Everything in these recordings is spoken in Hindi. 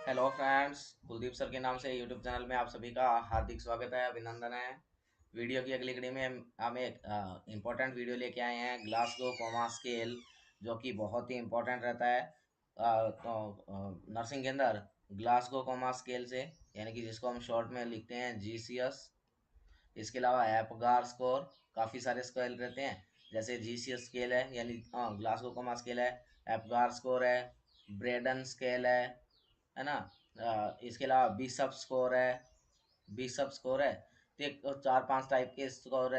हेलो फ्रेंड्स, कुलदीप सर के नाम से यूट्यूब चैनल में आप सभी का हार्दिक स्वागत है, अभिनंदन है। वीडियो की अगली कड़ी में हम एक इम्पोर्टेंट वीडियो लेके आए हैं, ग्लासगो कोमा स्केल, जो कि बहुत ही इम्पोर्टेंट रहता है। नर्सिंग के अंदर ग्लासगो कोमा स्केल से, यानी कि जिसको हम शॉर्ट में लिखते हैं GCS। इसके अलावा एपगार स्कोर, काफ़ी सारे स्केल रहते हैं, जैसे GCS स्केल है, यानी ग्लासगो कोमा स्केल है, एपगार स्कोर है, ब्रेडन स्केल है ना। इसके अलावा बिशप स्कोर है, बिशप स्कोर है। तो एक चार पांच टाइप के स्कोर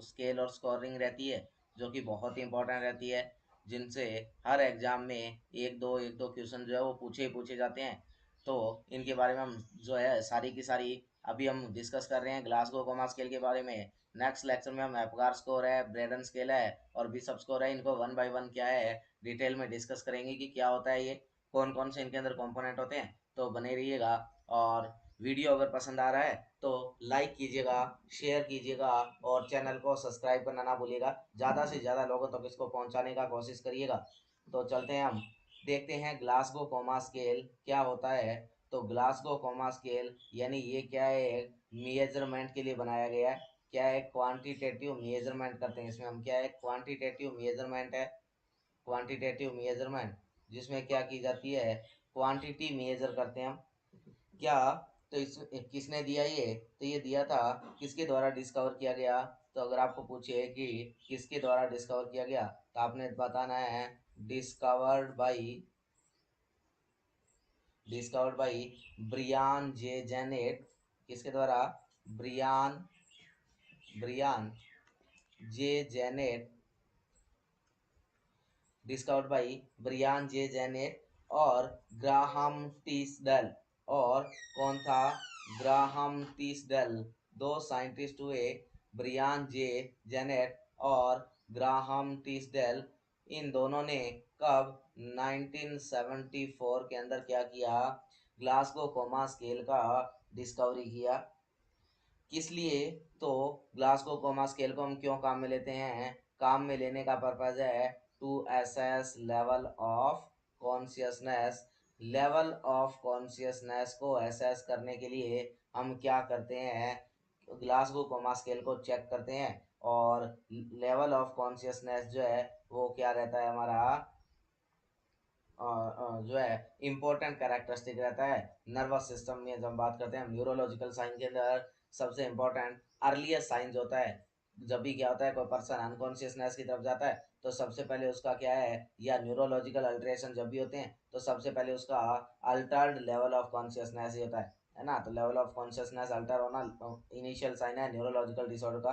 स्केल और स्कोरिंग रहती है, जो कि बहुत ही इंपॉर्टेंट रहती है, जिनसे हर एग्जाम में एक दो क्वेश्चन जो है वो पूछे ही पूछे जाते हैं। तो इनके बारे में हम जो है सारी की सारी अभी हम डिस्कस कर रहे हैं, ग्लासगो कोमा स्केल के बारे में। नेक्स्ट लेक्चर में हम एपगार स्कोर है, ब्रेडन स्केल है और बिशप स्कोर है, इनको वन बाय वन क्या है डिटेल में डिस्कस करेंगे कि क्या होता है ये, कौन कौन से इनके अंदर कंपोनेंट होते हैं। तो बने रहिएगा। और वीडियो अगर पसंद आ रहा है तो लाइक कीजिएगा, शेयर कीजिएगा और चैनल को सब्सक्राइब करना ना भूलिएगा। ज़्यादा से ज़्यादा लोगों तक इसको पहुंचाने का कोशिश करिएगा। तो चलते हैं, हम देखते हैं ग्लासगो कोमा स्केल क्या होता है। तो ग्लासगो कोमा स्केल यानी ये क्या है, एक मेजरमेंट के लिए बनाया गया है। क्या है, क्वांटिटेटिव मेजरमेंट करते हैं इसमें हम। क्या है, क्वांटिटेटिव मेजरमेंट है, क्वांटिटेटिव मेजरमेंट, जिसमें क्या की जाती है, क्वांटिटी मेजर करते हैं हम। क्या, तो इस किसने दिया ये, तो ये दिया था, किसके द्वारा डिस्कवर किया गया। तो अगर आपको पूछे कि किसके द्वारा डिस्कवर किया गया, तो आपने बताना है discovered by, discovered by Brian J Janet. किसके द्वारा, Brian, Brian J Janet, discovered by Brian J Janet और ग्राहम टीसडल। और कौन था, ग्राहम टीसडल। दो साइंटिस्ट हुए, ब्रियान जे जेनेट और ग्राहम टीसडल। इन दोनों ने कब, 1974 के अंदर क्या किया, ग्लासगो कोमा स्केल का डिस्कवरी किया। किस लिए, तो ग्लासगो कोमा स्केल को हम क्यों काम में लेते हैं, काम में लेने का पर्पज है to assess level of consciousness. Level of consciousness को असेस करने के लिए हम क्या करते हैं, ग्लासगो कोमा स्केल को चेक करते हैं। और लेवल ऑफ कॉन्शियसनेस जो है वो क्या रहता है हमारा, जो है इम्पोर्टेंट कैरेक्टरिस्टिक रहता है। नर्वस सिस्टम में जब हम बात करते हैं, न्यूरोलॉजिकल साइन के अंदर सबसे इम्पोर्टेंट अर्लीस्ट साइन होता है। जब भी क्या होता है, कोई पर्सन अनकॉन्शियसनेस की तरफ जाता है, तो सबसे पहले उसका क्या है, या न्यूरोलॉजिकल अल्ट्रेशन जब भी होते हैं, तो सबसे पहले उसका अल्टर्ड लेवल ऑफ कॉन्शियसनेस ही होता है ना। तो लेवल ऑफ कॉन्शियसनेस अल्टर होना इनिशियल साइन है न्यूरोलॉजिकल डिसऑर्डर का।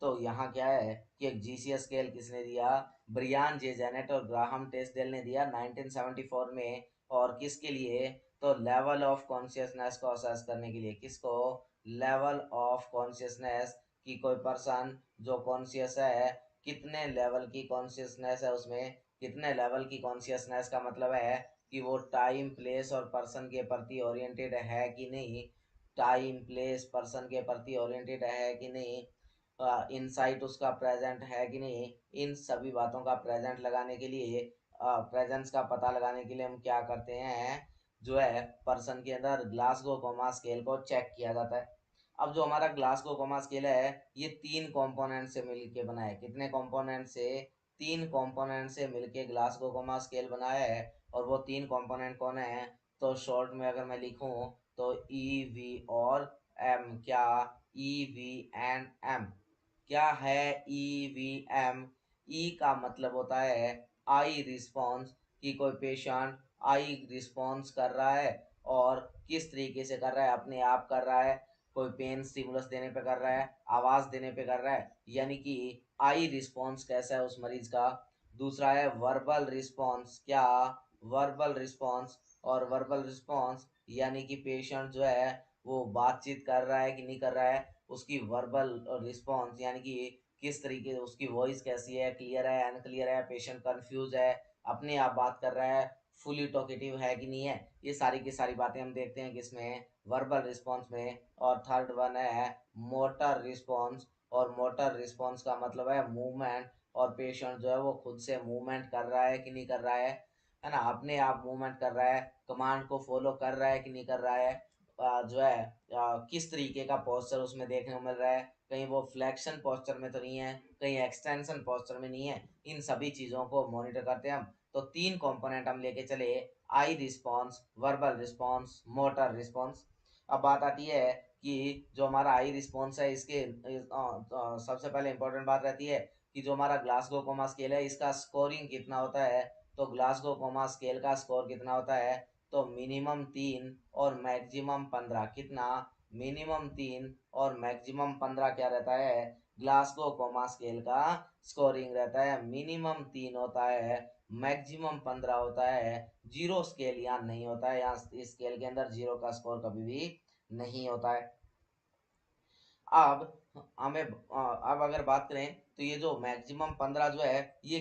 तो यहाँ क्या है कि एक GCS स्केल किसने दिया, ब्रियान जे जेनेट और ग्राहम टेस्डेल ने दिया 1974 में। और किसके लिए, तो लेवल ऑफ कॉन्शियसनेस को असेस करने के लिए। किसको, लेवल ऑफ कॉन्शियसनेस, कि कोई पर्सन जो कॉन्शियस है, कितने लेवल की कॉन्शियसनेस है उसमें। कितने लेवल की कॉन्शियसनेस का मतलब है कि वो टाइम प्लेस और पर्सन के प्रति ओरिएंटेड है कि नहीं, टाइम प्लेस पर्सन के प्रति ओरिएंटेड है कि नहीं, इनसाइट उसका प्रेजेंट है कि नहीं। इन सभी बातों का प्रेजेंट लगाने के लिए, प्रेजेंस का पता लगाने के लिए हम क्या करते हैं, जो है पर्सन के अंदर ग्लासगो कोमा स्केल को चेक किया जाता है। अब जो हमारा ग्लासगो कोमा स्केल है, ये तीन कंपोनेंट से मिलके बना है। कितने कंपोनेंट से, तीन कंपोनेंट से मिलके ग्लासगो कोमा स्केल बनाया है। और वो तीन कंपोनेंट कौन है, तो शॉर्ट में अगर मैं लिखूं तो EV और M। क्या, EV एंड M। क्या है, EVM। ई का मतलब होता है आई रिस्पॉन्स, कि कोई पेशेंट आई रिस्पॉन्स कर रहा है, और किस तरीके से कर रहा है, अपने आप कर रहा है, कोई पेन स्टिमुलस देने पे कर रहा है, आवाज देने पे कर रहा है, यानी कि आई रिस्पॉन्स कैसा है उस मरीज का। दूसरा है वर्बल रिस्पॉन्स। क्या, वर्बल रिस्पॉन्स। और वर्बल रिस्पॉन्स यानी कि पेशेंट जो है वो बातचीत कर रहा है कि नहीं कर रहा है, उसकी वर्बल रिस्पॉन्स, यानी कि किस तरीके से उसकी वॉइस कैसी है, क्लियर है अनक्लियर है, पेशेंट कंफ्यूज है, अपने आप बात कर रहा है, फुली टॉकेटिव है कि नहीं है। ये सारी की सारी बातें हम देखते हैं किसमें, वर्बल रिस्पॉन्स में। और थर्ड वन है मोटर रिस्पॉन्स। और मोटर रिस्पॉन्स का मतलब है मूवमेंट, और पेशेंट जो है वो खुद से मूवमेंट कर रहा है कि नहीं कर रहा है है ना, अपने आप मूवमेंट कर रहा है, कमांड को फॉलो कर रहा है कि नहीं कर रहा है, जो है किस तरीके का पोस्चर उसमें देखने को मिल रहा है, कहीं वो फ्लेक्शन पोस्चर में तो नहीं है, कहीं एक्सटेंशन पोस्चर में नहीं है, इन सभी चीज़ों को मॉनिटर करते हैं हम। तो तीन कंपोनेंट हम लेके चले, eye response, verbal response, motor response. अब बात आती है कि जो हमारा आई रिस्पॉन्स है इसके सबसे पहले इंपॉर्टेंट बात रहती है कि जो हमारा ग्लासगो कोमा स्केल है इसका स्कोरिंग कितना होता है। तो ग्लासगो कोमा स्केल का स्कोर कितना होता है, तो मिनिमम 3 और मैक्सिमम 15। कितना, मिनिमम 3 और मैक्सिमम 15 क्या रहता है, ग्लासगो कोमा स्केल का स्कोरिंग रहता है। मिनिमम 3 होता है, मैक्सिमम 15 होता है। जीरो स्केल यहाँ नहीं होता है, यहाँ इस स्केल के अंदर जीरो का स्कोर कभी भी नहीं होता है। अब हमें अब अगर बात करें तो ये जो मैक्सिमम 15 जो है, ये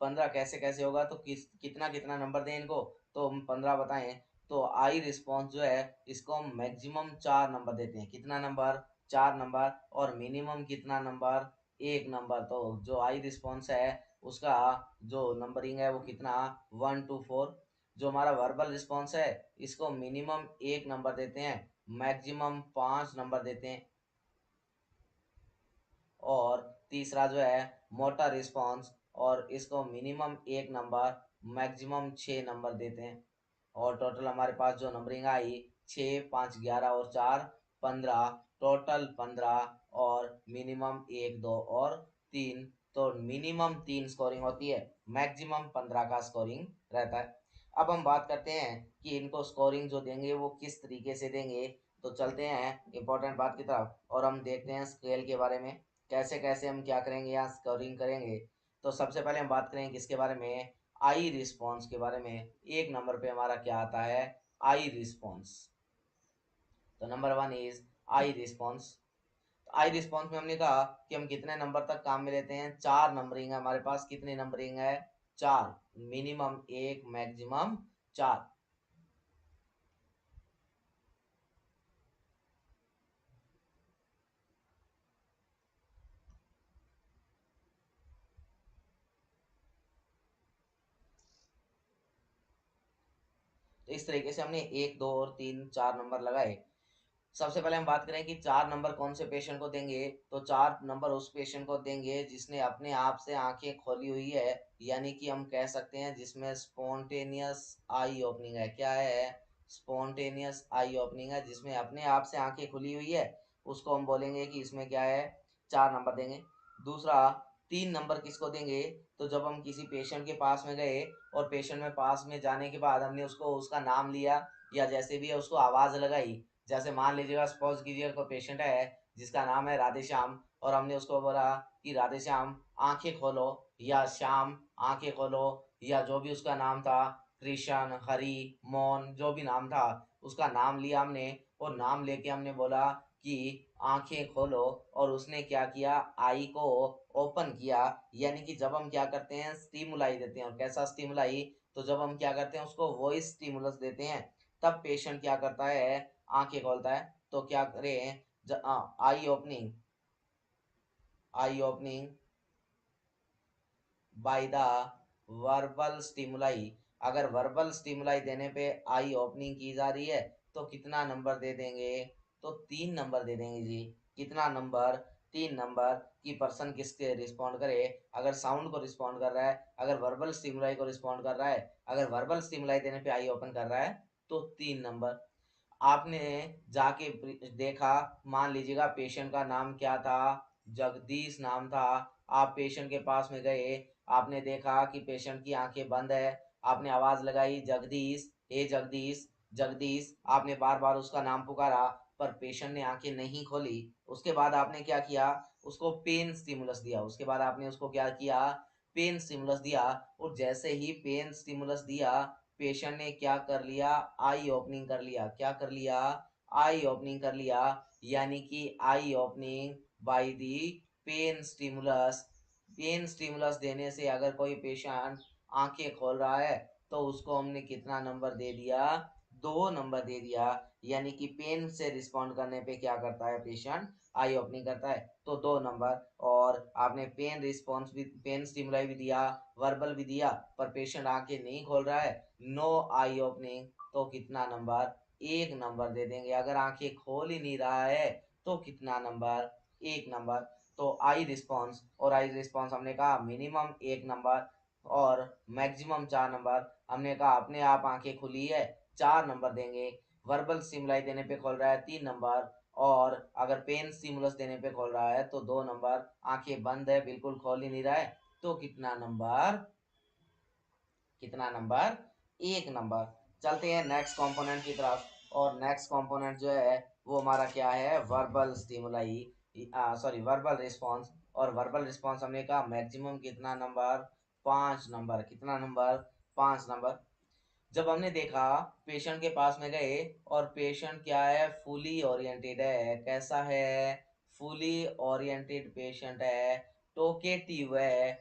15 कैसे कैसे होगा, तो कितना कितना नंबर दें इनको, तो हम 15 बताएं। तो आई रिस्पॉन्स जो है इसको हम मैक्सिमम 4 नंबर देते हैं। कितना नंबर, 4 नंबर। और मिनिमम कितना नंबर, 1 नंबर। तो जो आई रिस्पॉन्स है उसका जो नंबरिंग है वो कितना, 1 to 4। जो हमारा वर्बल रिस्पॉन्स है इसको मिनिमम 1 नंबर देते हैं, मैक्सिमम 5 नंबर देते हैं। और तीसरा जो है मोटा रिस्पॉन्स, और इसको मिनिमम 1 नंबर, मैक्सिमम 6 नंबर देते हैं। और टोटल हमारे पास जो नंबरिंग आई, 6, 5, 11 और 4, 15, टोटल 15। और मिनिमम 1, 2 और 3। तो मिनिमम 3 स्कोरिंग होती है, मैक्सिमम 15 का स्कोरिंग रहता है। अब हम बात करते हैं कि इनको स्कोरिंग जो देंगे वो किस तरीके से देंगे। तो चलते हैं इंपॉर्टेंट बात की तरफ और हम देखते हैं स्केल के बारे में, कैसे कैसे हम क्या करेंगे यहाँ स्कोरिंग करेंगे। तो सबसे पहले हम बात करेंगे किसके बारे में, आई रिस्पॉन्स के बारे में। 1 नंबर पे हमारा क्या आता है, आई रिस्पॉन्स। तो number 1 is I response. I response में हमने कहा कि हम कितने नंबर तक काम में लेते हैं, 4 नंबरिंग है हमारे पास। कितनी नंबरिंग है, 4। Minimum 1, maximum 4। तो इस तरीके से हमने 1, 2 और 3, 4 नंबर लगाए। सबसे पहले हम बात करें कि 4 नंबर कौन से पेशेंट को देंगे। तो 4 नंबर उस पेशेंट को देंगे जिसने अपने आप से आंखें खोली हुई है, यानी कि हम कह सकते हैं जिसमें स्पॉन्टेनियस आई ओपनिंग है। क्या है, स्पॉन्टेनियस आई ओपनिंग है, जिसमें अपने आप से आंखें खुली हुई है, उसको हम बोलेंगे कि इसमें क्या है, 4 नंबर देंगे। दूसरा, 3 नंबर किसको देंगे, तो जब हम किसी पेशेंट के पास में गए और पेशेंट में पास में जाने के बाद हमने उसको उसका नाम लिया या जैसे भी है उसको आवाज लगाई। जैसे मान लीजिएगा, सपोज कीजिएगा कोई पेशेंट है जिसका नाम है राधे श्याम, और हमने उसको बोला कि राधे श्याम आंखें खोलो, या श्याम आंखें खोलो, या जो भी उसका नाम था, कृष्ण, हरि, मोहन, जो भी नाम था उसका नाम लिया हमने, और नाम लेके हमने बोला कि आंखें खोलो। और उसने क्या किया, आई को ओपन किया। यानी कि जब हम क्या करते हैं, स्टिमुलाई देते हैं। और कैसा स्टिमुलाई, तो जब हम क्या करते हैं उसको वॉइस स्टिमुलस देते हैं, तब पेशेंट क्या करता है, आंखें खोलता है। तो क्या करें, eye opening, eye opening by the verbal stimuli. अगर वर्बल स्टिमुलाई देने पे आई ओपनिंग की जा रही है तो कितना नंबर दे देंगे, तो 3 नंबर दे देंगे जी। कितना नंबर, 3 नंबर। कि पर्सन किसके रिस्पॉन्ड करे, अगर साउंड को रिस्पॉन्ड कर रहा है, अगर वर्बल स्टिमुलाई को रिस्पॉन्ड कर रहा है, अगर वर्बल स्टिमुलाई देने पे आई ओपन कर रहा है, तो 3 नंबर। आपने जाके देखा, मान लीजिएगा पेशेंट का नाम क्या था, जगदीश नाम था। आप पेशेंट के पास में गए, आपने देखा कि पेशेंट की आंखें बंद है, आपने आवाज लगाई जगदीश, ए जगदीश, जगदीश। आपने बार बार उसका नाम पुकारा पर पेशेंट ने आंखें नहीं खोली। उसके बाद आपने क्या किया, उसको पेन स्टिमुलस दिया। उसके बाद आपने उसको क्या किया, पेन स्टिमुलस दिया। और जैसे ही पेन स्टिमुलस दिया, पेशेंट ने क्या कर लिया, आई ओपनिंग कर लिया। क्या कर लिया, आई ओपनिंग कर लिया। यानी कि eye opening by the pain stimulus. Pain stimulus देने से अगर कोई पेशेंट आंखें खोल रहा है तो उसको हमने कितना नंबर दे दिया, 2 नंबर दे दिया। यानी कि पेन से रिस्पॉन्ड करने पे क्या करता है पेशेंट, आई ओपनिंग करता है तो 2 नंबर। और आपने पेन रिस्पॉन्स भी, पेन स्टिमुलाई भी दिया, वर्बल भी दिया, पर पेशेंट आंखें नहीं खोल रहा है, नो आई ओपनिंग, तो कितना नंबर? 1 नंबर दे देंगे। अगर आंखें खोल ही नहीं रहा है तो कितना नंबर? 1 नंबर। तो आई रिस्पॉन्स, और आई रिस्पॉन्स हमने कहा मिनिमम 1 नंबर और मैक्सिमम 4 नंबर। हमने कहा अपने आप आंखें खुली है, 4 नंबर देंगे। वर्बल स्टिमुलाई देने पे खोल रहा है, 3 नंबर। और अगर पेन स्टिमुलस देने पे खोल रहा है तो 2 नंबर। आंखें बंद है, बिल्कुल खोल ही नहीं रहा है, तो कितना नंबर? कितना नंबर? 1 नंबर। चलते हैं नेक्स्ट कंपोनेंट की तरफ। और नेक्स्ट कंपोनेंट जो है वो हमारा क्या है? Verbal stimuli, sorry verbal response. और वर्बल रिस्पॉन्स हमने कहा मैक्सिमम कितना नंबर? 5 नंबर। कितना नंबर? 5 नंबर। जब हमने देखा, पेशेंट के पास में गए और पेशेंट क्या है? फुली ओरिएंटेड है। कैसा है? फुली ओरिएंटेड पेशेंट है, टोकेटिव है,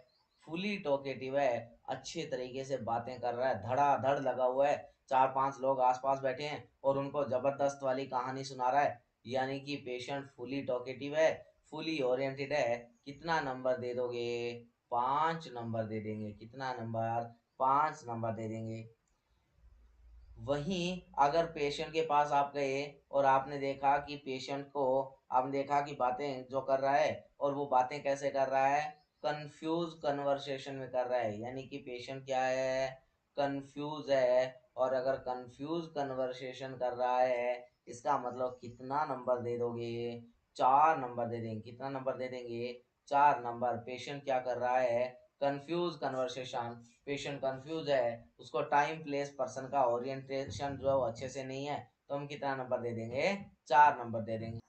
फुली टोकेटिव है, अच्छे तरीके से बातें कर रहा है, धड़ाधड़ लगा हुआ है, 4-5 लोग आसपास बैठे हैं और उनको जबरदस्त वाली कहानी सुना रहा है। यानी कि पेशेंट फुली टोकेटिव है, फुली ओरिएंटेड है। कितना नंबर दे दोगे? 5 नंबर दे देंगे। कितना नंबर? 5 नंबर दे देंगे। वहीं अगर पेशेंट के पास आप गए और आपने देखा कि पेशेंट को, आपने देखा कि बातें जो कर रहा है, और वो बातें कैसे कर रहा है? कंफ्यूज कन्वर्सेशन में कर रहा है। यानी कि पेशेंट क्या है? कंफ्यूज है। और अगर कंफ्यूज कन्वर्सेशन कर रहा है, इसका मतलब कितना नंबर दे दोगे? 4 नंबर दे देंगे। कितना नंबर दे देंगे? 4 नंबर। पेशेंट क्या कर रहा है? Confuse conversation. पेशेंट कंफ्यूज है, उसको टाइम प्लेस पर्सन का ओरिएंटेशन जो है वो अच्छे से नहीं है, तो हम कितना नंबर दे देंगे? 4 नंबर दे देंगे।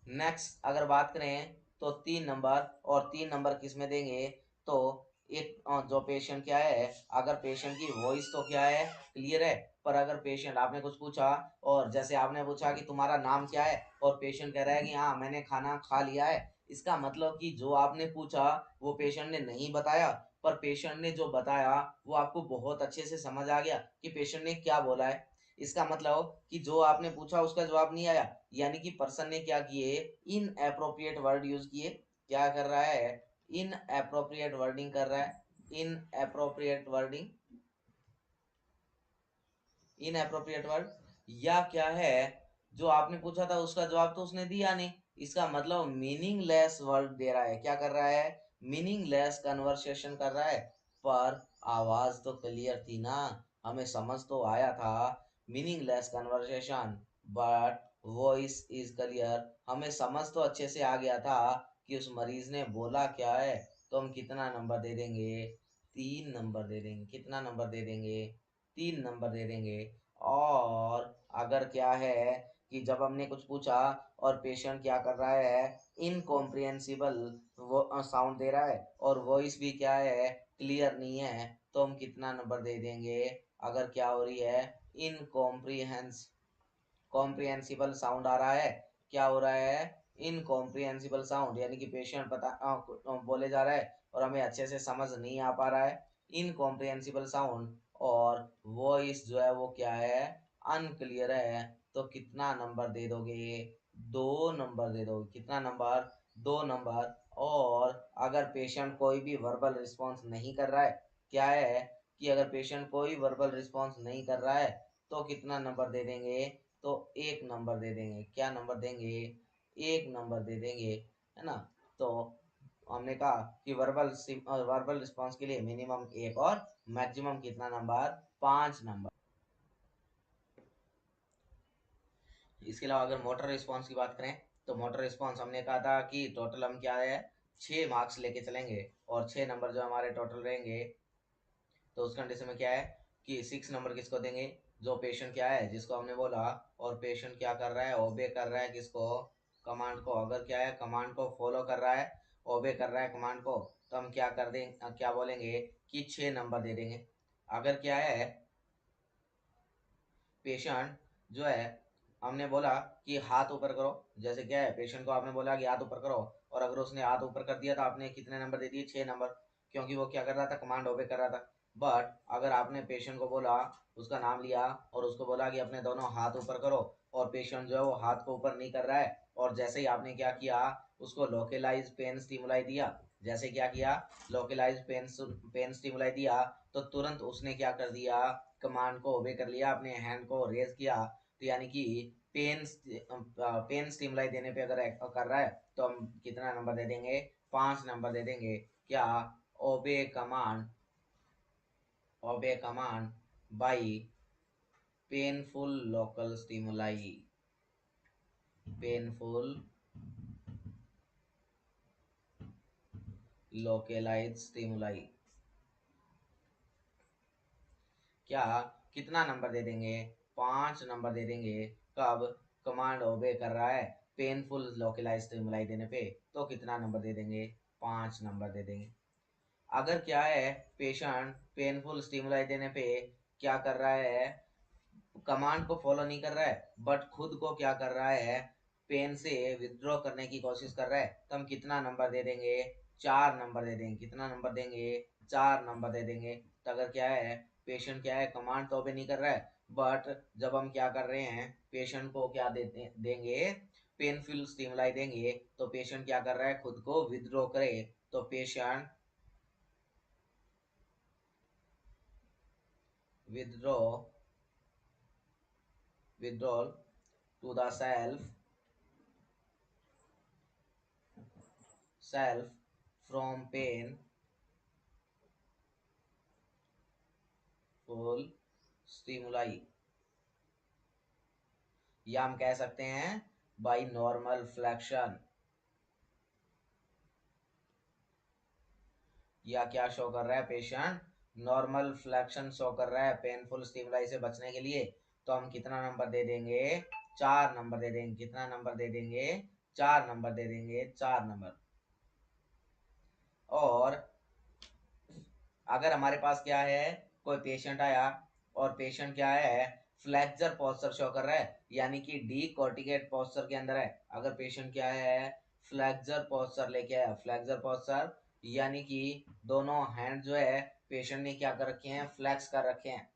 नेक्स्ट अगर बात करें तो 3 नंबर। और 3 नंबर किस में देंगे? तो एक जो पेशेंट क्या है, अगर पेशेंट की वॉइस तो क्या है? क्लियर है। पर अगर पेशेंट, आपने कुछ पूछा और जैसे आपने पूछा कि तुम्हारा नाम क्या है, और पेशेंट कह रहा है कि हाँ मैंने खाना खा लिया है, इसका मतलब कि जो आपने पूछा वो पेशेंट ने नहीं बताया, पर पेशेंट ने जो बताया वो आपको बहुत अच्छे से समझ आ गया कि पेशेंट ने क्या बोला है। इसका मतलब कि जो आपने पूछा उसका जवाब नहीं आया, यानी कि पर्सन ने क्या किए? इन एप्रोप्रिएट वर्ड यूज किए। क्या कर रहा है? इन एप्रोप्रिएट वर्डिंग कर रहा है। इन एप्रोप्रिएट वर्डिंग, इन एप्रोप्रिएट वर्ड। या क्या है, जो आपने पूछा था उसका जवाब तो उसने दिया नहीं, इसका मतलब मीनिंगलेस वर्ड दे रहा है। क्या कर रहा है? मीनिंगलेस कन्वर्सेशन कर रहा है। पर आवाज तो क्लियर थी ना, हमें समझ तो आया था। Meaningless conversation but voice is clear, हमें समझ तो अच्छे से आ गया था कि उस मरीज ने बोला क्या है। तो हम कितना नंबर दे देंगे? 3 नंबर दे देंगे। कितना नंबर दे देंगे? 3 नंबर दे देंगे। और अगर क्या है कि जब हमने कुछ पूछा और पेशेंट क्या कर रहा है? इनकॉम्प्रिहेंसिबल वो साउंड दे रहा है और वॉइस भी क्या है? क्लियर नहीं है, तो हम कितना नंबर दे देंगे? अगर क्या हो रही है? इनकॉम्प्रिहेंस कॉम्प्रिहेंसिबल साउंड आ रहा है, क्या हो रहा है? इनकॉम्प्रिहेंसिबल साउंड, यानी कि पेशेंट बोले जा रहा है और हमें अच्छे से समझ नहीं आ पा रहा है, इनकॉम्प्रिहेंसिबल साउंड। और वॉइस जो है वो क्या है? अनक्लियर है। तो कितना नंबर दे दोगे? 2 नंबर दे दोगे। कितना नंबर? 2 नंबर। और अगर पेशेंट कोई भी वर्बल रिस्पॉन्स नहीं कर रहा है, क्या है कि अगर पेशेंट कोई वर्बल रिस्पॉन्स नहीं कर रहा है तो कितना नंबर दे देंगे? तो 1 नंबर दे देंगे। क्या नंबर देंगे? 1 नंबर दे देंगे, है ना। तो हमने कहा कि वर्बल रिस्पॉन्स के लिए मिनिमम 1 और मैक्सिमम कितना नंबर? 5 नंबर। इसके अलावा अगर मोटर रिस्पॉन्स की बात करें तो मोटर रिस्पॉन्स हमने कहा था कि टोटल हम क्या है? 6 मार्क्स लेके चलेंगे और 6 नंबर जो हमारे टोटल रहेंगे। तो उस कंडीशन में क्या है कि 6 नंबर किसको देंगे? जो पेशेंट क्या है, जिसको हमने बोला, और पेशेंट क्या कर रहा है? ओबे कर रहा है किसको? कमांड को। अगर क्या है, कमांड को फॉलो कर रहा है, ओबे कर रहा है कमांड को, तो हम क्या कर दें, क्या बोलेंगे कि 6 नंबर दे देंगे। अगर क्या है, पेशेंट जो है, हमने बोला कि हाथ ऊपर करो, जैसे क्या है, पेशेंट को आपने बोला कि हाथ ऊपर करो, और अगर उसने हाथ ऊपर कर दिया तो आपने कितने नंबर दे दिए? 6 नंबर, क्योंकि वो क्या कर रहा था? कमांड ओबे कर रहा था। बट अगर आपने पेशेंट को बोला, उसका नाम लिया और उसको बोला कि अपने दोनों हाथ ऊपर करो, और पेशेंट जो है वो हाथ को ऊपर नहीं कर रहा है, और जैसे ही आपने क्या किया, उसको लोकलाइज पेन स्टिमुलाई दिया, जैसे क्या किया, लोकलाइज पेन स्टिमुलाई दिया, तो तुरंत उसने क्या कर दिया, कमांड को ओबे कर लिया, अपने हैंड को रेज किया। तो यानी कि पेन स्टिमुलाई देने पे अगर कर रहा है तो हम कितना नंबर दे देंगे, 5 नंबर दे देंगे। क्या, obey command, obey command by painful local stimuli, painful localise stimuli. क्या, कितना नंबर दे देंगे, 5 नंबर दे देंगे। कब, कमांड ओबे कर रहा है पेनफुल लोकलाइज स्टिमुलाई देने पे, तो कितना नंबर दे देंगे, 5 नंबर दे देंगे। अगर क्या है, पेशेंट पेनफुल स्टिमुलाई देने पे क्या कर रहा है, कमांड को फॉलो नहीं कर रहा है, बट खुद को क्या कर रहा है, पेन से विथड्रॉ करने की कोशिश कर रहा है, तो हम कितना नंबर दे देंगे, 4 नंबर दे देंगे। कितना नंबर देंगे, 4 नंबर दे देंगे। तो अगर क्या है, पेशेंट क्या है, कमांड तो भी नहीं कर रहा है, बट जब हम क्या कर रहे हैं, पेशेंट को क्या देंगे, पेनफुल स्टिमुलाई देंगे, तो पेशेंट क्या कर रहा है, खुद को विथड्रॉ करे। तो patient withdraw, withdrawal to the self from painful stimuli, या हम कह सकते हैं बाई नॉर्मल फ्लैक्शन। या क्या शो कर रहा है, पेशेंट नॉर्मल फ्लैक्शन शो कर रहा है पेनफुल स्टिमुलाई से बचने के लिए, तो हम कितना नंबर दे देंगे, 4 नंबर दे देंगे। कितना नंबर दे देंगे, 4 नंबर दे देंगे, 4 नंबर। और अगर हमारे पास क्या है, कोई पेशेंट आया और पेशेंट क्या है, फ्लेक्सर पोस्चर शो कर रहा है, यानी कि डी कॉर्टिकेट पोस्चर के अंदर है। अगर पेशेंट क्या है, फ्लेक्सर पोस्चर लेके आया, फ्लेक्सर पोस्चर यानी कि दोनों हैंड जो है पेशेंट ने क्या कर रखे हैं, फ्लेक्स कर रखे हैं,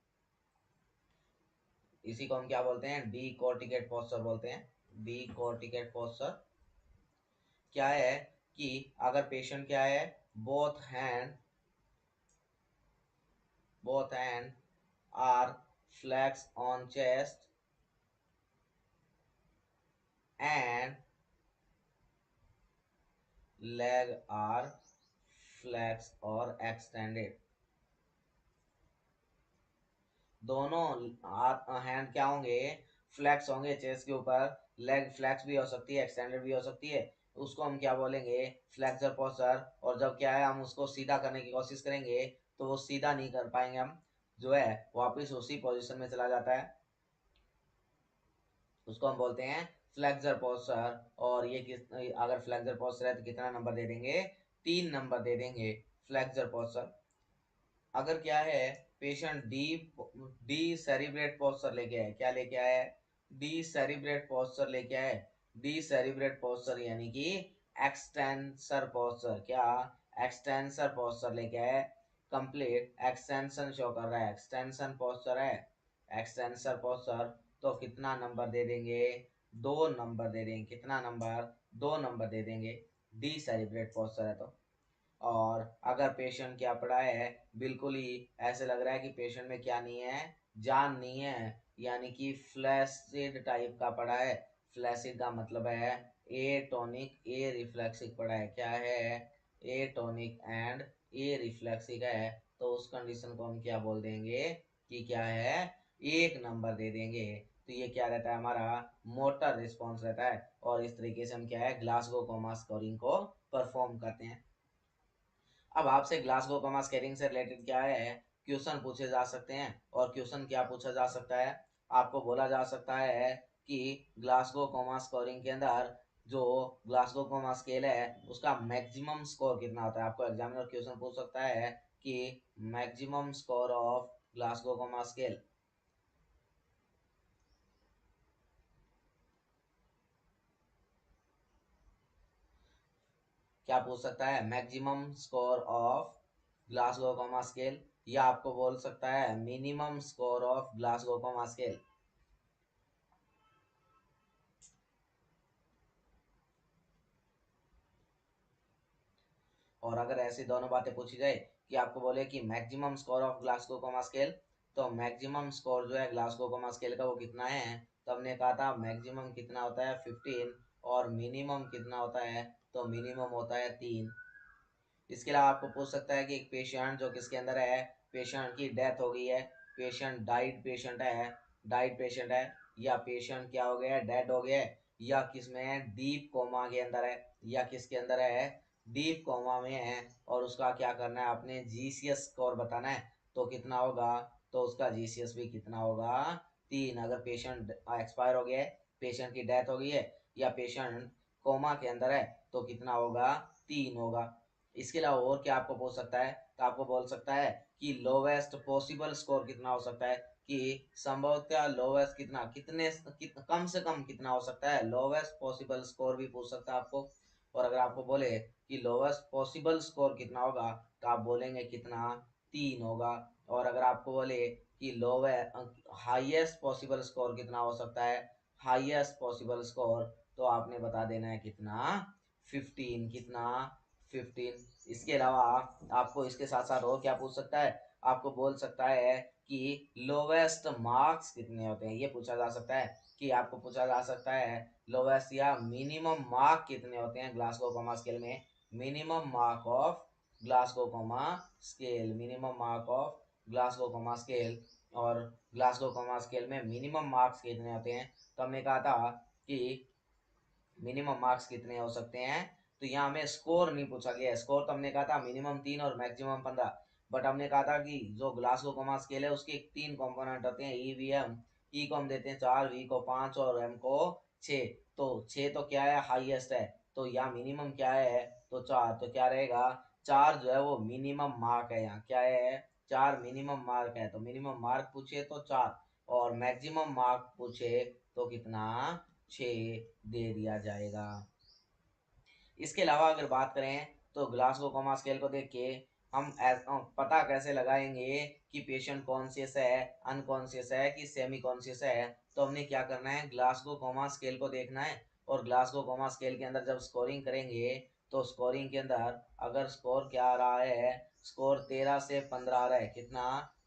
इसी को हम क्या बोलते हैं, डी कॉर्टिकेट पोस्चर बोलते हैं। डी कॉर्टिकेट पोस्चर क्या है कि अगर पेशेंट क्या है, both hand, both hands are flexed on chest and leg are flexed or extended। दोनों हैंड क्या होंगे, फ्लैक्स होंगे चेस्ट के ऊपर, लेग फ्लैक्स भी हो सकती है, एक्सटेंडेड भी हो सकती है। उसको हम क्या बोलेंगे, फ्लेक्सर पोस्चर। और जब क्या है, हम उसको सीधा करने की कोशिश करेंगे तो वो सीधा नहीं कर पाएंगे, हम जो है वापस उसी पोजीशन में चला जाता है, उसको हम बोलते हैं फ्लेक्सर पोस्चर। और ये किस, अगर फ्लेक्सर पोस्चर है तो कितना नंबर दे देंगे, 3 नंबर दे देंगे फ्लेक्सर पोस्चर। अगर क्या है, पेशेंट डी डी सेरिब्रेट पोस्चर लेके आए, क्या लेके आए, डी सेरिब्रेट पोस्चर लेके आए। डी सेरिब्रेट पोस्चर यानी कि एक्सटेंसर पोस्चर। क्या, एक्सटेंसर पोस्चर लेके आए, कंप्लीट एक्सटेंशन शो कर रहा है, एक्सटेंशन पोस्चर है, एक्सटेंसर पोस्चर। तो कितना नंबर दे देंगे, 2 नंबर दे देंगे। कितना नंबर, 2 नंबर दे देंगे, डी सेरिब्रेट पोस्चर है तो। और अगर पेशेंट क्या पड़ा है, बिल्कुल ही ऐसे लग रहा है कि पेशेंट में क्या नहीं है, जान नहीं है, यानी कि फ्लैसिड टाइप का पड़ा है। फ्लैसिड का मतलब है ए टॉनिक ए रिफ्लेक्सिक पड़ा है। क्या है, ए टॉनिक एंड ए रिफ्लेक्सिक है, तो उस कंडीशन को हम क्या बोल देंगे, कि क्या है, 1 नंबर दे देंगे। तो ये क्या रहता है, हमारा मोटर रिस्पॉन्स रहता है। और इस तरीके से हम क्या है, ग्लासगो कोमा स्कोरिंग को परफॉर्म करते हैं। अब आपसे ग्लासगो कोमा स्केलिंग से रिलेटेड क्या है, क्वेश्चन पूछे जा सकते हैं। और क्वेश्चन क्या पूछा जा सकता है, आपको बोला जा सकता है कि ग्लासगो कोमा स्कोरिंग के अंदर जो ग्लासगो कोमा स्केल है उसका मैक्सिमम स्कोर कितना होता है। आपको एग्जामिनर क्वेश्चन पूछ सकता है कि maximum score of Glasgow coma scale, क्या पूछ सकता है, maximum score of Glasgow coma scale, या आपको बोल सकता है minimum score of Glasgow coma scale. और अगर ऐसी दोनों बातें पूछी जाए कि आपको बोले कि maximum score of Glasgow coma scale, तो मैक्सिमम स्कोर जो है ग्लासगो कोमा स्केल का वो कितना है, तो हमने कहा था मैक्सिमम कितना होता है 15, और मिनिमम कितना होता है, तो मिनिमम होता है 3। इसके अलावा आपको पूछ सकता है कि एक पेशेंट जो किसके अंदर है, पेशेंट की डेथ हो गई है, पेशेंट डाइड पेशेंट है, डाइड पेशेंट है, या पेशेंट क्या हो गया है, डेड हो गया है, या किस में है, डीप कोमा के अंदर है, या किसके अंदर है, डीप कोमा में है, और उसका क्या करना है, आपने जीसीएस स्कोर बताना है, तो कितना होगा, तो उसका जीसीएस भी कितना होगा, 3। अगर पेशेंट एक्सपायर हो गया है, पेशेंट की डेथ हो गई है, या पेशेंट कोमा के अंदर है, तो कितना होगा, 3 होगा। इसके अलावा और क्या आपको पूछ सकता है, तो आपको बोल सकता है कि लोवेस्ट पॉसिबल स्कोर कितना हो सकता है, कि संभवतः लोवेस्ट कितना, कम से कम कितना हो सकता है, लोवेस्ट पॉसिबल स्कोर भी पूछ सकता है आपको। और अगर आपको बोले कि लोवेस्ट पॉसिबल स्कोर कितना होगा, तो आप बोलेंगे कितना, 3 होगा। और अगर आपको बोले कि लोवे हाईएस्ट पॉसिबल स्कोर कितना हो सकता है, हाईएस्ट पॉसिबल स्कोर, तो आपने बता देना है कितना, 15, कितना, 15। इसके अलावा आपको इसके साथ साथ और क्या पूछ सकता है, आपको बोल सकता है कि लोवेस्ट मार्क्स कितने होते हैं, ये पूछा जा सकता है, कि आपको पूछा जा सकता है लोवेस्ट या मिनिमम मार्क कितने होते हैं ग्लासगो कोमा स्केल में, minimum mark of Glasgow coma scale, minimum mark of Glasgow coma scale. और ग्लासगो कोमा स्केल में मिनिमम मार्क्स कितने होते हैं, तो हमने कहा था कि मिनिमम मार्क्स कितने हो सकते हैं, तो यहाँ हमें स्कोर नहीं पूछा गया है, स्कोर तो हमने कहा था मिनिमम 3 और मैक्सिमम 15। बट हमने कहा था कि जो ग्लासगो कोमा स्केल है उसके 3 कंपोनेंट होते हैं, ई वी एम, ई को हम देते हैं 4, वी को 5 और एम को 6। तो 6 तो क्या है, हाईएस्ट है, तो यहाँ मिनिमम क्या है, तो 4, तो क्या रहेगा, 4 जो है वो मिनिमम मार्क है, यहाँ क्या है, 4 मिनिमम मार्क है, तो मिनिमम मार्क पूछे तो 4, और मैक्सिमम मार्क पूछे तो कितना, 6 दे दिया जाएगा। इसके अलावा अगर बात करें तो ग्लासगो कोमा स्केल को देख के हम पता कैसे लगाएंगे कि पेशेंट कॉन्शियस है, अनकॉन्शियस है कि सेमी कॉन्शियस है, तो हमने क्या करना है, ग्लासगो कोमा स्केल को देखना है, और ग्लासगो कोमा स्केल के अंदर जब स्कोरिंग करेंगे, तो स्कोरिंग के अंदर अगर स्कोर क्या आ रहा है, स्कोर 13 से 15 आ रहा है, कितना,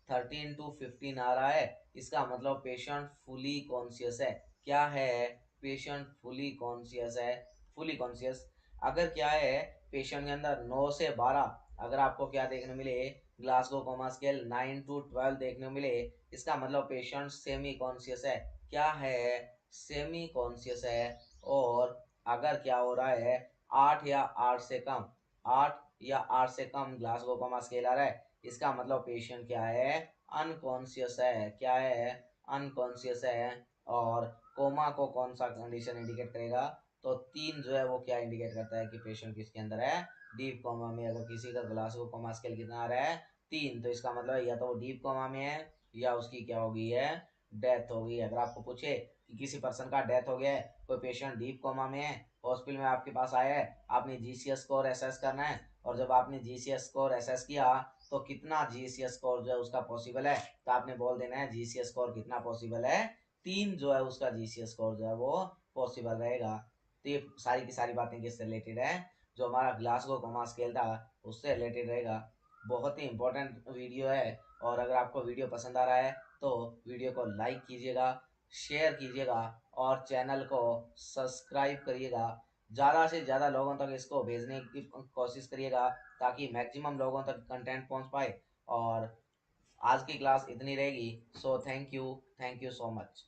13 to 15 आ रहा है, इसका मतलब पेशेंट फुली कॉन्शियस है, क्या है, पेशेंट फुली कॉन्शियस है, फुली कॉन्शियस। अगर क्या है, पेशेंट के अंदर 9 से 12, अगर आपको क्या देखने मिले, ग्लासगो कोमा स्केल 9 to 12 देखने मिले, इसका मतलब पेशेंट सेमी कॉन्शियस है, क्या है, सेमी कॉन्शियस है। और अगर क्या हो रहा है, 8 या 8 से कम, 8 या 8 से कम ग्लासगो कोमा स्केल आ रहा है, इसका मतलब पेशेंट क्या है, अनकॉन्शियस है, क्या है, अनकॉन्शियस है। और कोमा को कौन सा कंडीशन इंडिकेट करेगा, तो 3 जो है वो क्या इंडिकेट करता है कि पेशेंट किसके अंदर है, डीप कोमा में। अगर किसी का ग्लासगो कोमा स्केल कितना आ रहा है, 3, तो इसका मतलब है या तो वो डीप कोमा में है, या उसकी क्या हो गई है, डेथ हो गई है। अगर आपको पूछे कि किसी पर्सन का डेथ हो गया है, कोई पेशेंट डीप कोमा में है, हॉस्पिटल में आपके पास आया है, आपने जीसीएस स्कोर एसेस करना है, और जब आपने जीसीएस स्कोर एसेस किया, तो कितना जीसीएस स्कोर जो है उसका पॉसिबल है, तो आपने बोल देना है जीसीएस स्कोर कितना पॉसिबल है, 3 जो है उसका जीसीएस स्कोर जो है वो पॉसिबल रहेगा। तो ये सारी की सारी बातें किससे रिलेटेड है, जो हमारा ग्लासगो कोमा स्केल था उससे रिलेटेड रहेगा। बहुत ही इंपॉर्टेंट वीडियो है, और अगर आपको वीडियो पसंद आ रहा है तो वीडियो को लाइक कीजिएगा, शेयर कीजिएगा, और चैनल को सब्सक्राइब करिएगा। ज़्यादा से ज़्यादा लोगों तक इसको भेजने की कोशिश करिएगा, ताकि मैक्सिमम लोगों तक कंटेंट पहुंच पाए। और आज की क्लास इतनी रहेगी, so thank you so much.